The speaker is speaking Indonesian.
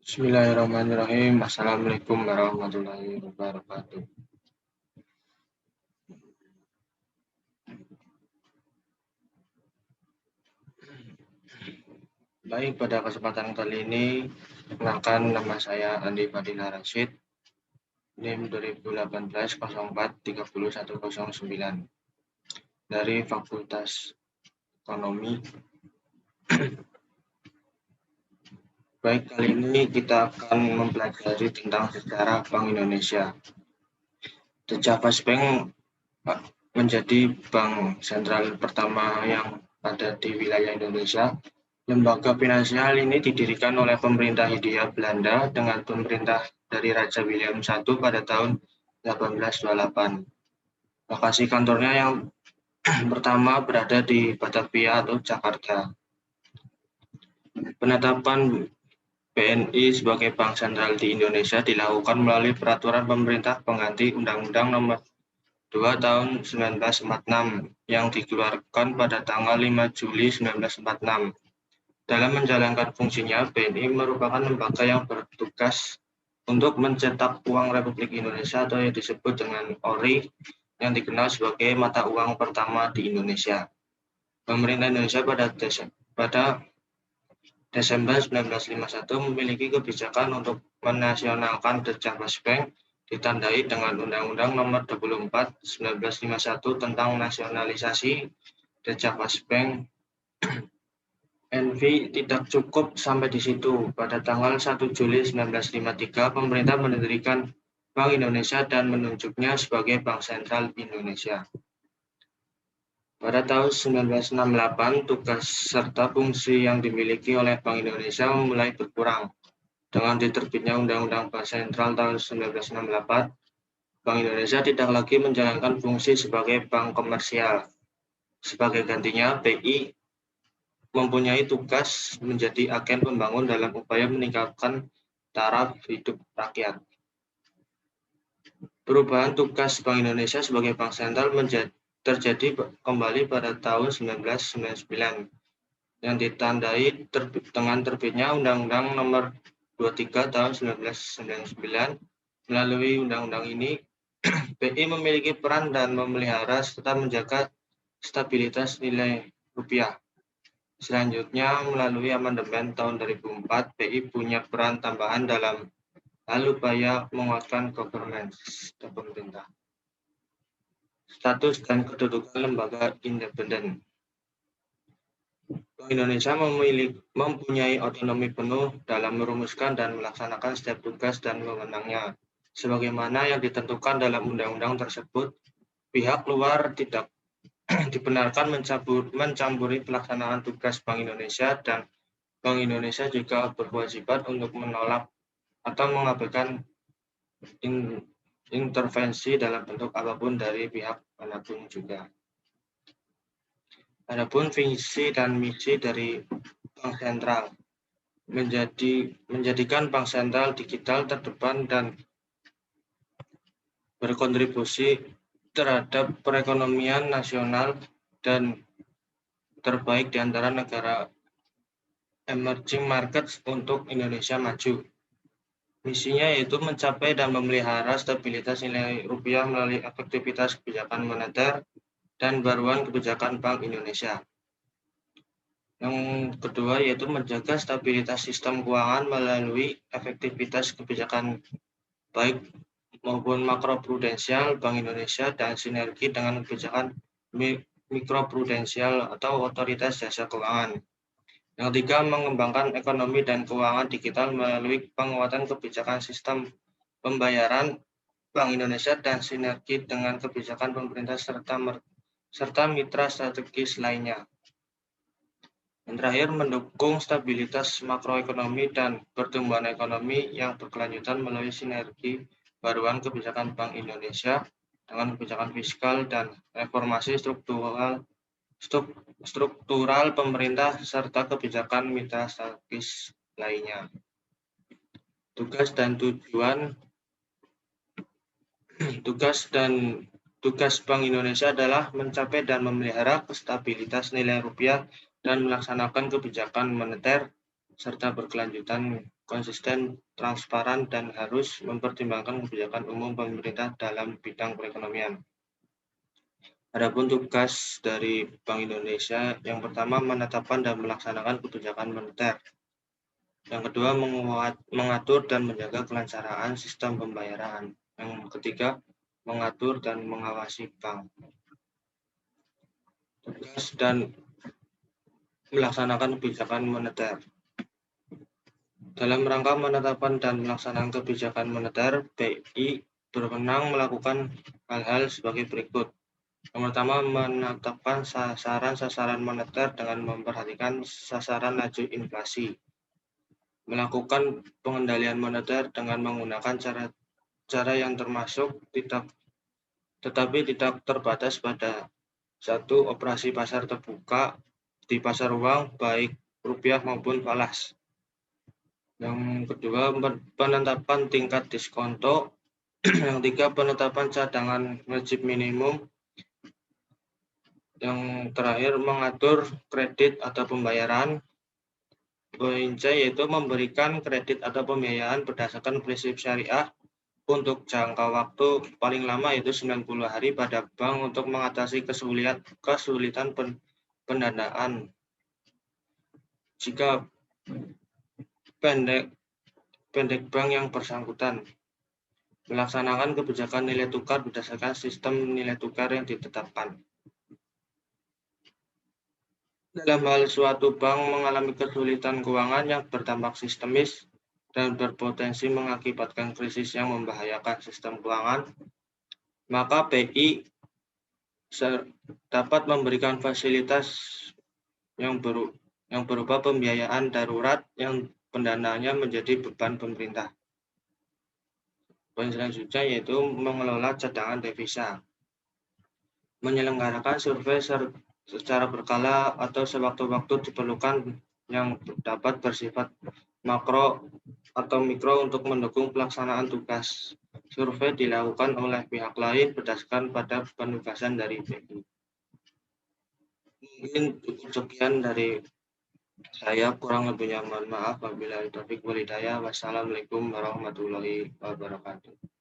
Bismillahirrahmanirrahim. Assalamualaikum warahmatullahi wabarakatuh. Baik, pada kesempatan kali ini, perkenalkan nama saya Andi Fadila Rashid, NIM 2018-04-30109 dari Fakultas Ekonomi. Baik, kali ini kita akan mempelajari tentang sejarah Bank Indonesia. The Javas Bank menjadi bank sentral pertama yang ada di wilayah Indonesia. Lembaga finansial ini didirikan oleh pemerintah Hindia Belanda dengan pemerintah dari Raja William I pada tahun 1828. Lokasi kantornya yang pertama berada di Batavia atau Jakarta. Penetapan BNI sebagai bank sentral di Indonesia dilakukan melalui peraturan pemerintah pengganti Undang-Undang Nomor 2 Tahun 1946 yang dikeluarkan pada tanggal 5 Juli 1946. Dalam menjalankan fungsinya, BNI merupakan lembaga yang bertugas untuk mencetak uang Republik Indonesia atau yang disebut dengan ORI yang dikenal sebagai mata uang pertama di Indonesia. Pemerintah Indonesia pada Desember 1951 memiliki kebijakan untuk menasionalkan The Javas Bank ditandai dengan Undang-Undang Nomor 24 1951 tentang nasionalisasi The Javas Bank. NV tidak cukup sampai di situ. Pada tanggal 1 Juli 1953, pemerintah mendirikan Bank Indonesia dan menunjuknya sebagai Bank Sentral Indonesia. Pada tahun 1968, tugas serta fungsi yang dimiliki oleh Bank Indonesia mulai berkurang. Dengan diterbitnya Undang-Undang Bank Sentral tahun 1968, Bank Indonesia tidak lagi menjalankan fungsi sebagai bank komersial. Sebagai gantinya, BI mempunyai tugas menjadi agen pembangun dalam upaya meningkatkan taraf hidup rakyat. Perubahan tugas Bank Indonesia sebagai bank sentral terjadi kembali pada tahun 1999 yang ditandai dengan terbitnya Undang-Undang Nomor 23 Tahun 1999. Melalui undang-undang ini, BI memiliki peran dan memelihara serta menjaga stabilitas nilai rupiah. Selanjutnya, melalui amandemen tahun 2004, BI punya peran tambahan dalam hal upaya menguatkan governance pemerintah. Status dan kedudukan lembaga independen. Bank Indonesia mempunyai otonomi penuh dalam merumuskan dan melaksanakan setiap tugas dan wewenangnya. Sebagaimana yang ditentukan dalam undang-undang tersebut, pihak luar tidak dibenarkan mencampuri pelaksanaan tugas Bank Indonesia, dan Bank Indonesia juga berkewajiban untuk menolak atau mengabaikan intervensi dalam bentuk apapun dari pihak manapun juga. Adapun visi dan misi dari Bank Sentral menjadikan Bank Sentral digital terdepan dan berkontribusi terhadap perekonomian nasional dan terbaik di antara negara emerging markets untuk Indonesia maju. Misinya yaitu mencapai dan memelihara stabilitas nilai rupiah melalui efektivitas kebijakan moneter dan baruan kebijakan Bank Indonesia. Yang kedua yaitu menjaga stabilitas sistem keuangan melalui efektivitas kebijakan baik maupun makroprudensial Bank Indonesia dan sinergi dengan kebijakan mikroprudensial atau otoritas jasa keuangan. Yang ketiga, mengembangkan ekonomi dan keuangan digital melalui penguatan kebijakan sistem pembayaran Bank Indonesia dan sinergi dengan kebijakan pemerintah serta mitra strategis lainnya. Yang terakhir, mendukung stabilitas makroekonomi dan pertumbuhan ekonomi yang berkelanjutan melalui sinergi baruan kebijakan Bank Indonesia dengan kebijakan fiskal dan reformasi struktural pemerintah serta kebijakan mitra strategis lainnya. Tugas Bank Indonesia adalah mencapai dan memelihara stabilitas nilai rupiah dan melaksanakan kebijakan moneter serta berkelanjutan, konsisten, transparan, dan harus mempertimbangkan kebijakan umum pemerintah dalam bidang perekonomian. Adapun tugas dari Bank Indonesia, yang pertama menetapkan dan melaksanakan kebijakan moneter. Yang kedua, mengatur dan menjaga kelancaran sistem pembayaran. Yang ketiga, mengatur dan mengawasi bank. Tugas dan melaksanakan kebijakan moneter. Dalam rangka menetapkan dan melaksanakan kebijakan moneter, BI berwenang melakukan hal-hal sebagai berikut. Yang pertama, menetapkan sasaran-sasaran moneter dengan memperhatikan sasaran laju inflasi. Melakukan pengendalian moneter dengan menggunakan cara yang termasuk tetapi tidak terbatas pada satu operasi pasar terbuka di pasar uang baik rupiah maupun falas. Yang kedua, penetapan tingkat diskonto. Yang tiga, penetapan cadangan wajib minimum. Yang terakhir, mengatur kredit atau pembayaran. Poin C yaitu memberikan kredit atau pembiayaan berdasarkan prinsip syariah untuk jangka waktu paling lama yaitu 90 hari pada bank untuk mengatasi kesulitan pendanaan. Jika pendek bank yang bersangkutan melaksanakan kebijakan nilai tukar berdasarkan sistem nilai tukar yang ditetapkan. Dalam hal suatu bank mengalami kesulitan keuangan yang berdampak sistemis dan berpotensi mengakibatkan krisis yang membahayakan sistem keuangan, maka BI dapat memberikan fasilitas yang berupa pembiayaan darurat yang pendanaannya menjadi beban pemerintah. Poin selanjutnya yaitu mengelola cadangan devisa. Menyelenggarakan survei secara berkala atau sewaktu-waktu diperlukan yang dapat bersifat makro atau mikro untuk mendukung pelaksanaan tugas. Survei dilakukan oleh pihak lain berdasarkan pada penugasan dari BI. Mungkin cukup sekian dari saya, kurang lebihnya mohon maaf. Wabillahi taufiq wal hidayah. Wassalamualaikum warahmatullahi wabarakatuh.